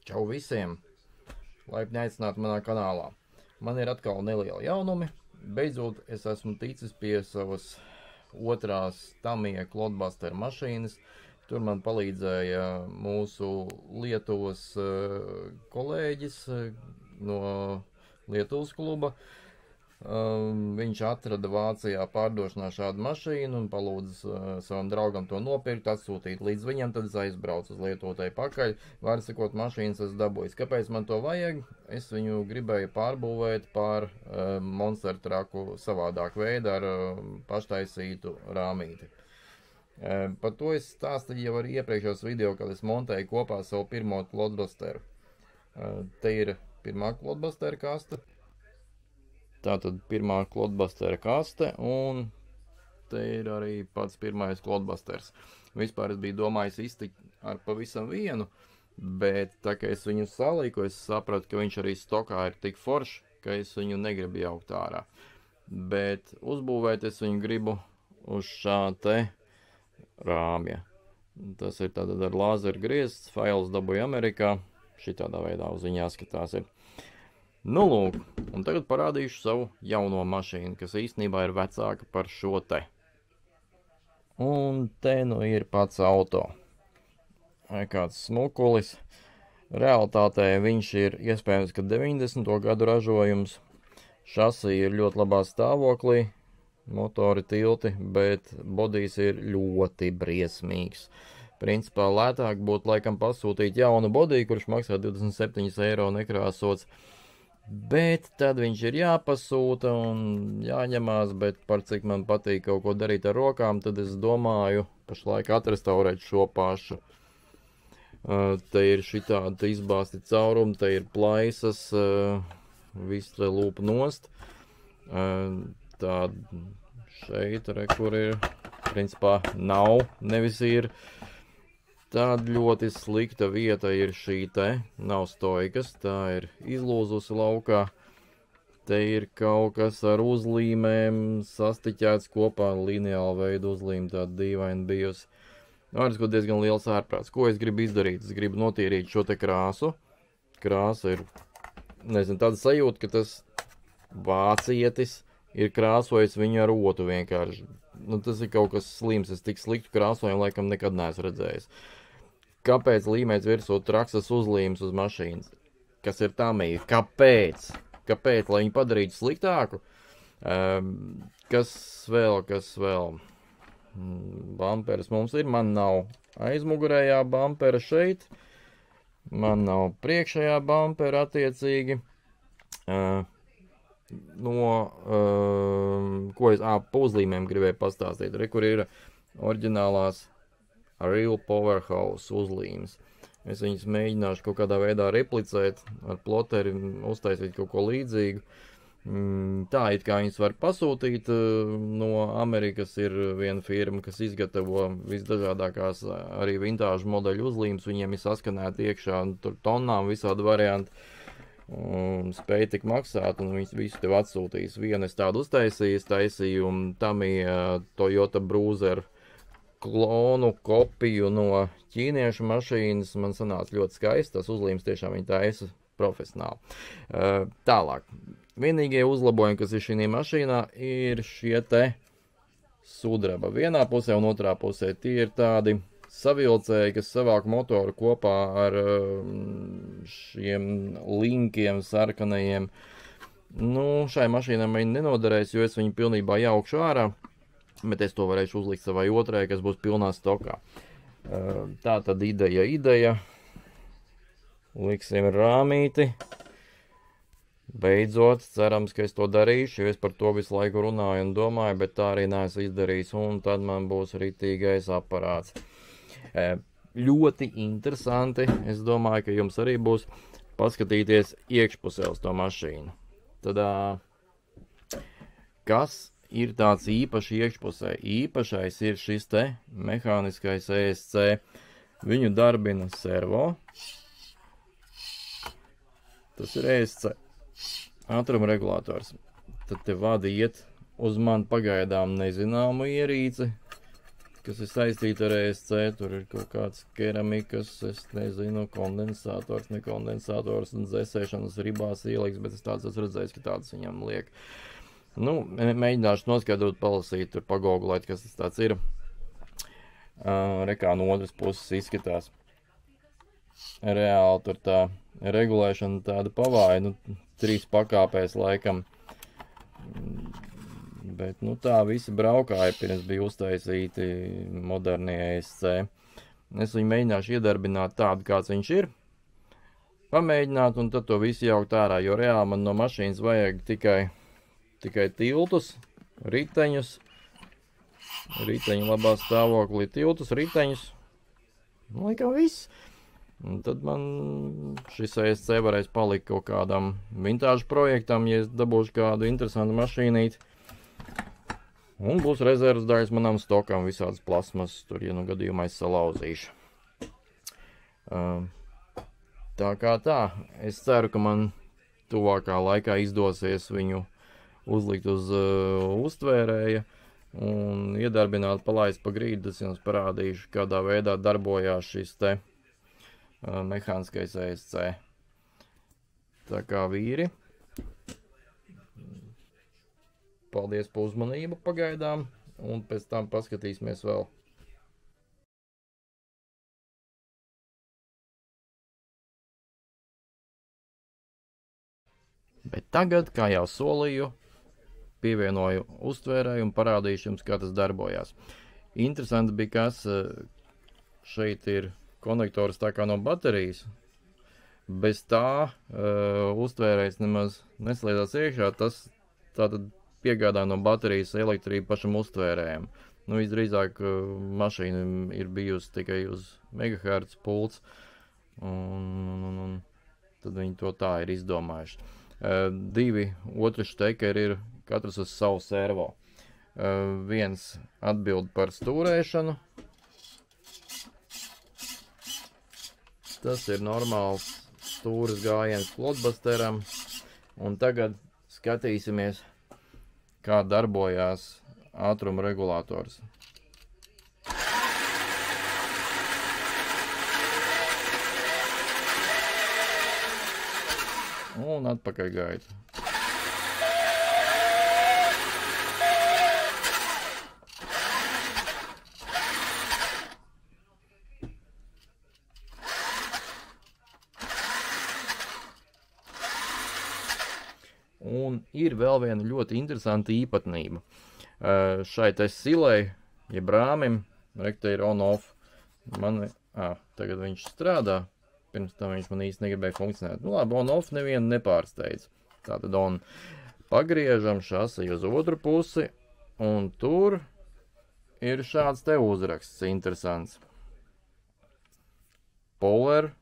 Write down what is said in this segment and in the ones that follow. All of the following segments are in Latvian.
Čau visiem! Laipni aicināti manā kanālā. Man ir atkal nelieli jaunumi. Beidzot, es esmu ticis pie savas otrās Tamiya Clodbuster mašīnas. Tur man palīdzēja mūsu Lietuvas kolēģis no Lietuvas kluba. Viņš atrada Vācijā pārdošanā šādu mašīnu un palūdza savam draugam to nopirkt, atsūtīt līdz viņam, tad es aizbraucu uz Lietuvotai pakaļ. Vārds sakot, mašīnas es dabūju. Kāpēc man to vajag? Es viņu gribēju pārbūvēt par monster traku savādāk veidu ar paštaisītu rāmīti. Par to es stāstīju jau arī iepriekšējos video, kad es montēju kopā savu pirmo Clodbusteru. Te ir pirmā Clodbustera kaste. Tātad pirmā Clodbustera kaste, un te ir arī pats pirmais Clodbusters. Vispār es biju domājis iztikt ar pavisam vienu, bet tā kā es viņu salīku, es sapratu, ka viņš arī stokā ir tik foršs, ka es viņu negribu jaukt ārā. Bet uzbūvēt es viņu gribu uz šā te rāmja. Tas ir tātad ar lāzeru griezts, fails dabūju Amerikā, šitādā veidā uz viņu jāskatās ir. Nu lūk, un tagad parādīšu savu jauno mašīnu, kas īstenībā ir vecāka par šo te. Un te nu ir pats auto. Kāds smukulis. Realitātē viņš ir iespējams, ka 90. gadu ražojums. Šasī ir ļoti labā stāvoklī, motori tilti, bet bodijs ir ļoti briesmīgs. Principā lētāk būtu laikam pasūtīt jaunu bodiju, kurš maksā 27 eiro nekrāsots. Bet tad viņš ir jāpasūta un jāņemās, bet par cik man patīk kaut ko darīt ar rokām, tad es domāju pašlaik atrestaurēt šo pašu. Te ir šitādi izbāsti caurumi, te ir plaisas, viss te lūp nost. Tād šeit, kur ir, principā nav, nevis ir. Tāda ļoti slikta vieta ir šī te, nav stoikas, tā ir izlūzusi laukā. Te ir kaut kas ar uzlīmēm sastiķēts kopā, lineāla veida uzlīme, tāda dīvaina bijusi. Vārds, ko diezgan liels ārprāts. Ko es gribu izdarīt? Es gribu notīrīt šo te krāsu. Krāsa ir, nezinu, tāda sajūta, ka tas vācietis ir krāsojis viņu ar otu vienkārši. Nu, tas ir kaut kas slims, es tik sliktu krāsojumu laikam nekad neesmu redzējis. Kāpēc līmēts virsū traksas uzlīmes uz mašīnas? Kas ir Tamiya? Kāpēc? Kāpēc? Lai viņu padarītu sliktāku? Kas vēl? Bamperes mums ir. Man nav aizmugurējā bampera šeit. Man nav priekšējā bampera attiecīgi. Ko es pa uzlīmēm gribēju pastāstīt. Re, kur ir oriģinālās Real Powerhouse uzlīmes. Es viņus mēģināšu kaut kādā veidā replicēt, ar ploteri uztaisīt kaut ko līdzīgu. Tā it kā viņus var pasūtīt. No Amerikas ir viena firma, kas izgatavo visdažādākās arī vintāžu modeļu uzlīmes. Viņiem ir saskanēti iekšā tur tonnām visādi varianti. Spēja tik maksāt, un viņus visu tev atsūtīs. Vienu es tādu taisīju Tamiya Toyota Bruiser klonu kopiju no ķīniešu mašīnas. Man sanāca ļoti skaisti, tas uzlīmes tiešām viņi taisa profesionāli. Tālāk, vienīgie uzlabojumi, kas ir šī mašīnā, ir šie te sudraba. Vienā pusē un otrā pusē tie ir tādi savilcēji, kas savāk motoru kopā ar šiem linkiem sarkanajiem. Nu, šai mašīnai man nenoderēs, jo es viņu pilnībā jaukšu ārā. Bet es to varēšu uzlikt savai otrai, kas būs pilnā stokā. Tā tad ideja. Liksim rāmīti. Beidzot, cerams, ka es to darīšu, jo es par to visu laiku runāju un domāju, bet tā arī neesmu izdarījis, un tad man būs ritīgais aparāts. Ļoti interesanti, es domāju, ka jums arī būs paskatīties iekšpusē uz to mašīnu. Tad, kas ir tāds īpaši iekšpusē? Īpašais ir šis te mehāniskais ESC. Viņu darbina servo. Tas ir ESC. Ātruma regulators. Tad te vadi iet uz man pagaidām nezināmu ierīci. kas ir saistīti ar ESC, tur ir kaut kāds keramikas, es nezinu, kondensators, nekondensators un dzēsēšanas ribās ieliks, bet es tāds esmu redzējis, ka tāds viņam liek. Nu, mēģināšu noskaidrot, palasīt, tur pagooglēt, kas tas tāds ir. Rekā no otras puses izskatās. Reāli tur tā regulēšana tāda pavāja, nu, 3 pakāpēs laikam. Bet, nu, tā visi braukāja, pirms bija uztaisīti modernie ESC. Es viņu mēģināšu iedarbināt tādu, kāds viņš ir. Pamēģināt un tad to visu jaukt ārā, jo reāli man no mašīnas vajag tikai tiltus, riteņus, riteņu labā stāvoklī, tiltus, riteņus. Nu, laikam viss. Un tad man šis ESC varēs palikt kaut kādam vintāžu projektam, ja es dabūšu kādu interesantu mašīnīti. Un būs rezervas daļas manām stokām, visādas plasmas, tur, ja nu gadījumā es salauzīšu. Tā kā tā, es ceru, ka man tuvākā laikā izdosies viņu uzlikt uz uztvērēja un iedarbināt, palaist pa grīdu, tas jums parādīšu, kādā veidā darbojās šis te mehāniskais ESC. Tā kā vīri. Paldies par uzmanību pagaidām, un pēc tam paskatīsimies vēl. Bet tagad, kā jau solīju, pievienoju uztvērēju un parādīšu jums, kā tas darbojās. Interesanti bija, kas šeit ir konektors tā kā no baterijas. Bez tā uztvērējs nemaz neslēdzās iekšā, tas tātad piegādā no baterijas elektrību pašam uztvērējam. Nu, visdrīzāk mašīna ir bijusi tikai uz megahertz pults, un tad viņi to tā ir izdomājuši. 2 otri štekeri ir katrs uz savu servo. Viens atbild par stūrēšanu. Tas ir normāls stūres gājiens klodbasteram, un tagad skatīsimies, kā darbojās ātruma regulators. Un atpakaļ gaita. Un ir vēl viena ļoti interesanta īpatnība. Šai te silei, jeb rāmim, rekte ir on-off. Tagad viņš strādā. Pirms tam viņš man īsti negribēja funkcionēt. Nu labi, on-off nevienu nepārsteidz. Tātad on. Pagriežam šasi uz otru pusi, un tur ir šāds te uzraksts interesants. Power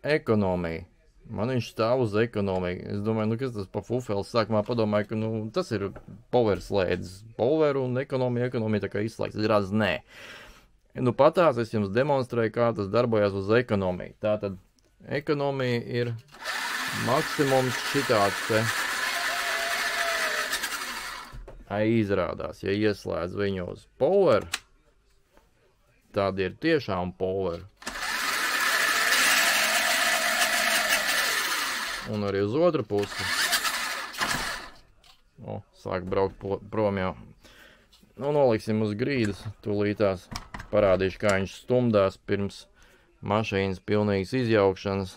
ekonomija. Man viņš stāv uz ekonomiju. Es domāju, nu kas tas pa fufels? Sākumā padomāju, ka nu, tas ir power slēdzes. Power un ekonomija tā kā izslēgts. Izrādās, nē. Nu patās es jums demonstrēju, kā tas darbojās uz ekonomiju. Tātad ekonomija ir maksimums šitāds te. Izrādās, ja ieslēdz viņu uz power, tad ir tiešām power. Un arī uz otru pusi. Sāk braukt prom jau. Nu, noliksim uz grīdas, tūlītās parādīšu, kā viņš stumdās pirms mašīnas pilnīgas izjaukšanas,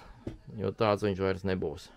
jo tāds viņš vairs nebūs.